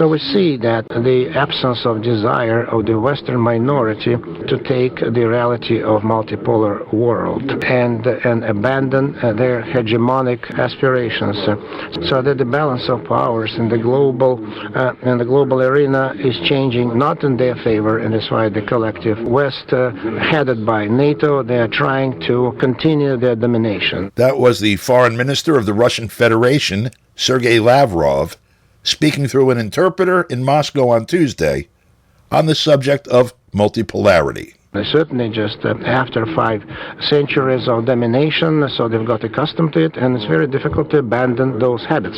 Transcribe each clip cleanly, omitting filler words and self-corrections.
So we see that the absence of desire of the Western minority to take the reality of multipolar world and abandon their hegemonic aspirations, so that the balance of powers in the global arena is changing not in their favor, and that's why the collective West, headed by NATO, they are trying to continue their domination. That was the foreign minister of the Russian Federation, Sergei Lavrov, speaking through an interpreter in Moscow on Tuesday on the subject of multipolarity. Certainly just after 5 centuries of domination, so they've got accustomed to it, and it's very difficult to abandon those habits.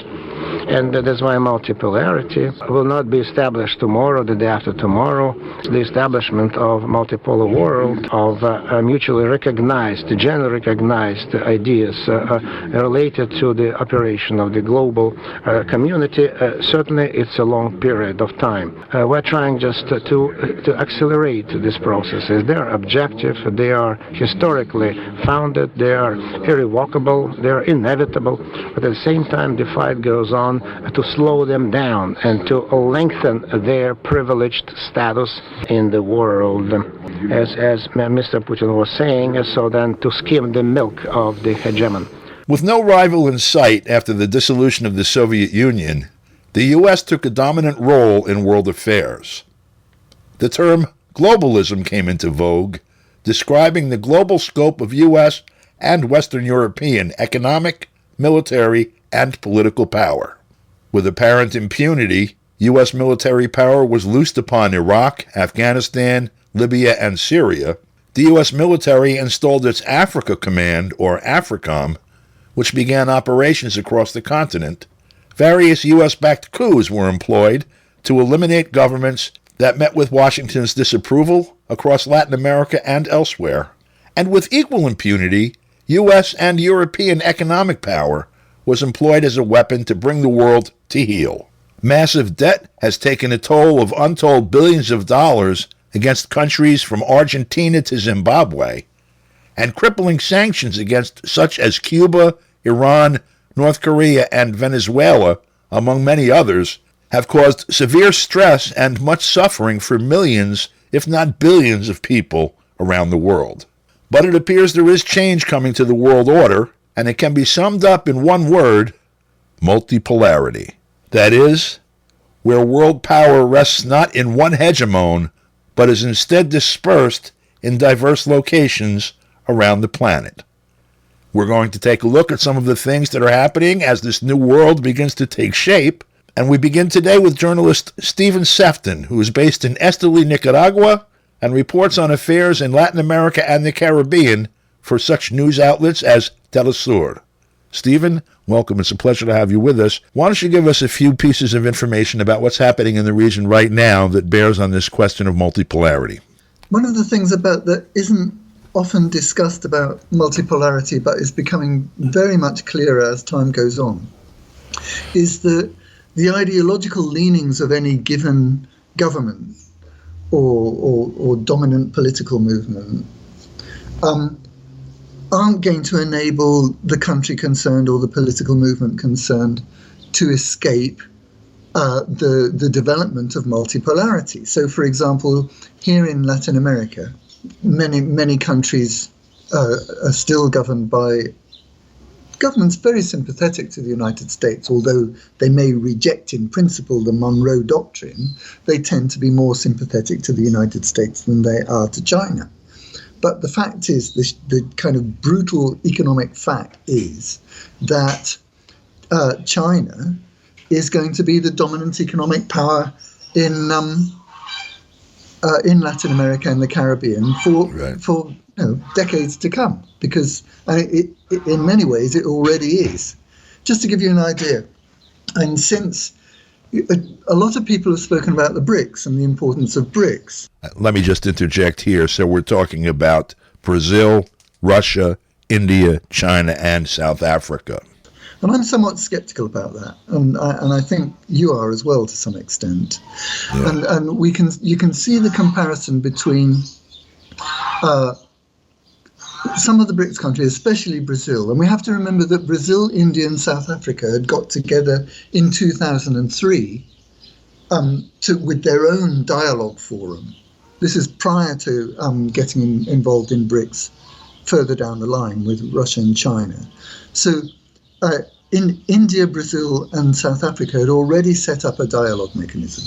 And that's why multipolarity will not be established tomorrow, the day after tomorrow. The establishment of multipolar world, of mutually recognized, generally recognized ideas related to the operation of the global community, certainly it's a long period of time. We're trying just to accelerate this process. They are objective, they are historically founded, they are irrevocable, they are inevitable, but at the same time the fight goes on to slow them down and to lengthen their privileged status in the world, as Mr. Putin was saying, so then to skim the milk of the hegemon. With no rival in sight after the dissolution of the Soviet Union, the U.S. took a dominant role in world affairs. The term globalism came into vogue, describing the global scope of U.S. and Western European economic, military, and political power. With apparent impunity, U.S. military power was loosed upon Iraq, Afghanistan, Libya, and Syria. The U.S. military installed its Africa Command, or AFRICOM, which began operations across the continent. Various U.S.-backed coups were employed to eliminate governments that met with Washington's disapproval across Latin America and elsewhere. And with equal impunity, U.S. and European economic power was employed as a weapon to bring the world to heel. Massive debt has taken a toll of untold billions of dollars against countries from Argentina to Zimbabwe, and crippling sanctions against such as Cuba, Iran, North Korea, and Venezuela, among many others, have caused severe stress and much suffering for millions, if not billions, of people around the world. But it appears there is change coming to the world order, and it can be summed up in one word: multipolarity. That is, where world power rests not in one hegemon, but is instead dispersed in diverse locations around the planet. We're going to take a look at some of the things that are happening as this new world begins to take shape. And we begin today with journalist Stephen Sefton, who is based in Esteli, Nicaragua, and reports on affairs in Latin America and the Caribbean for such news outlets as Telesur. Stephen, welcome. It's a pleasure to have you with us. Why don't you give us a few pieces of information about what's happening in the region right now that bears on this question of multipolarity? One of the things about that isn't often discussed about multipolarity, but is becoming very much clearer as time goes on, is that the ideological leanings of any given government or dominant political movement aren't going to enable the country concerned or the political movement concerned to escape the development of multipolarity. So, for example, here in Latin America, many countries are still governed by governments very sympathetic to the United States. Although they may reject in principle the Monroe Doctrine, they tend to be more sympathetic to the United States than they are to China. But the fact is, the kind of brutal economic fact is that China is going to be the dominant economic power in Latin America and the Caribbean for decades to come, because in many ways it already is. Just to give you an idea, and since a lot of people have spoken about the BRICS and the importance of BRICS. Let me just interject here. So we're talking about Brazil, Russia, India, China, and South Africa. And I'm somewhat skeptical about that, and I think you are as well to some extent. Yeah. And you can see the comparison between some of the BRICS countries, especially Brazil. And we have to remember that Brazil, India, and South Africa had got together in 2003 with their own dialogue forum. This is prior to getting involved in BRICS further down the line with Russia and China. So in India, Brazil, and South Africa had already set up a dialogue mechanism.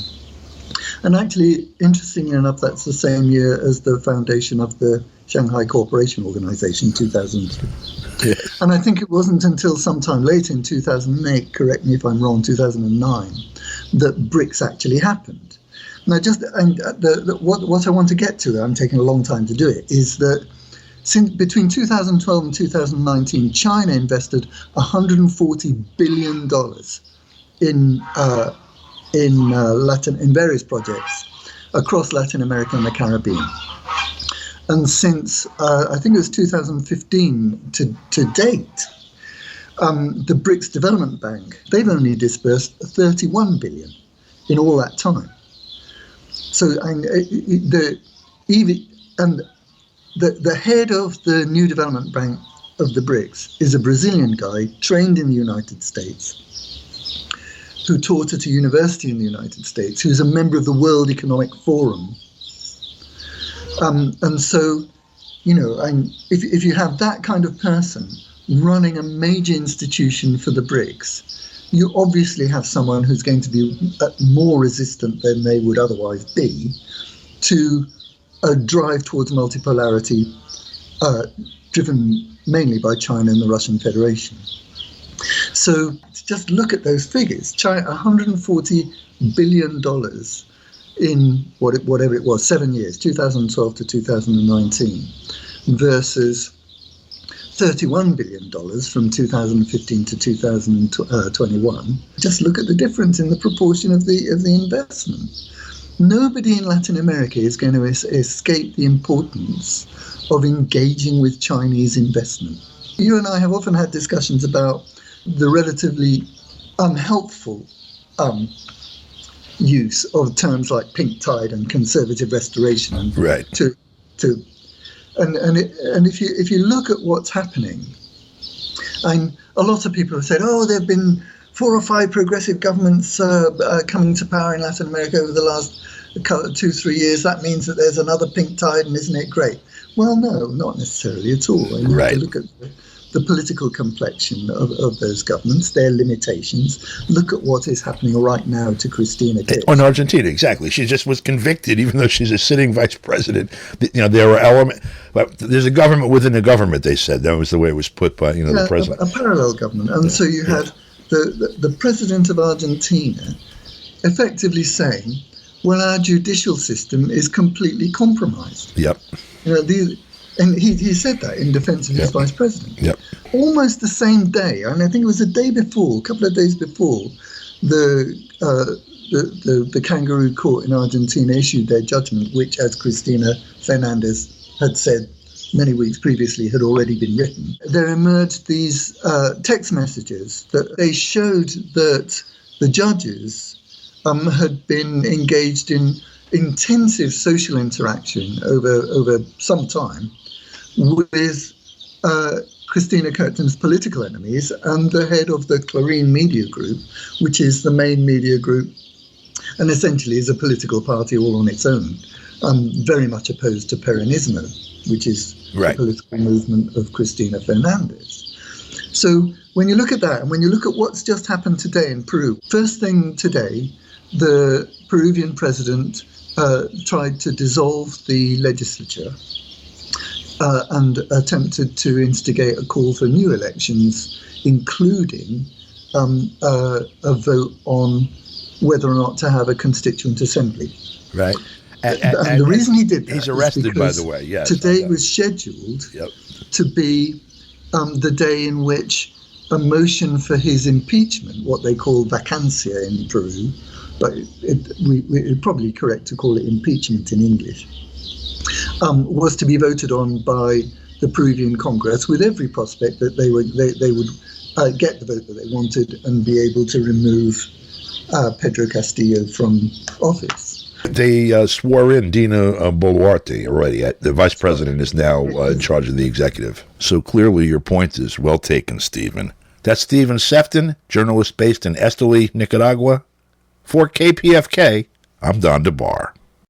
And actually, interestingly enough, that's the same year as the foundation of the Shanghai Cooperation Organization, 2002. Yes. And I think it wasn't until sometime later in 2008, correct me if I'm wrong, 2009, that BRICS actually happened. Now, what I want to get to, I'm taking a long time to do it, is that between 2012 and 2019, China invested $140 billion in various projects across Latin America and the Caribbean. And since I think it was 2015 to date, the BRICS Development Bank, they've only dispersed $31 billion in all that time. So the head of the new development bank of the BRICS is a Brazilian guy trained in the United States, who taught at a university in the United States, who's a member of the World Economic Forum. And so, if you have that kind of person running a major institution for the BRICS, you obviously have someone who's going to be more resistant than they would otherwise be to a drive towards multipolarity, driven mainly by China and the Russian Federation. So just look at those figures. China, $140 billion in whatever it was, 7 years, 2012 to 2019, versus $31 billion from 2015 to 2021. Just look at the difference in the proportion of the investment. Nobody in Latin America is going to escape the importance of engaging with Chinese investment. You and I have often had discussions about the relatively unhelpful use of terms like pink tide and conservative restoration. And right. And if you look at what's happening, a lot of people have said, there have been 4 or 5 progressive governments coming to power in Latin America over the last 2-3 years. That means that there's another pink tide, and isn't it great? Well, no, not necessarily at all. And you have to look at the political complexion of those governments, their limitations. Look at what is happening right now to Cristina Kirchner. In Argentina, exactly. She just was convicted, even though she's a sitting vice president. There were there's a government within a government, they said. That was the way it was put by the president. A parallel government. And so you had the president of Argentina effectively saying, well, our judicial system is completely compromised. Yep. And he said that in defense of his vice president. Yep. Almost the same day, and I think it was a couple of days before, the kangaroo court in Argentina issued their judgment, which, as Cristina Fernandez had said many weeks previously, had already been written. There emerged these text messages that they showed that the judges had been engaged in intensive social interaction over some time with Cristina Kirchner's political enemies and the head of the Clarín media group, which is the main media group and essentially is a political party all on its own, very much opposed to Peronismo, which is the political movement of Cristina Fernandez. So when you look at that, and when you look at what's just happened today in Peru, first thing today, the Peruvian president tried to dissolve the legislature and attempted to instigate a call for new elections, including a vote on whether or not to have a constituent assembly. Right. And the reason he did that, he's arrested, by the way. Yes. Today was scheduled to be the day in which a motion for his impeachment, what they call vacancia in Peru, but it's probably correct to call it impeachment in English, was to be voted on by the Peruvian Congress, with every prospect that they would get the vote that they wanted and be able to remove Pedro Castillo from office. They swore in Dina Boluarte already. The vice president is now in charge of the executive. So clearly your point is well taken, Stephen. That's Stephen Sefton, journalist based in Esteli, Nicaragua. For KPFK, I'm Don DeBar.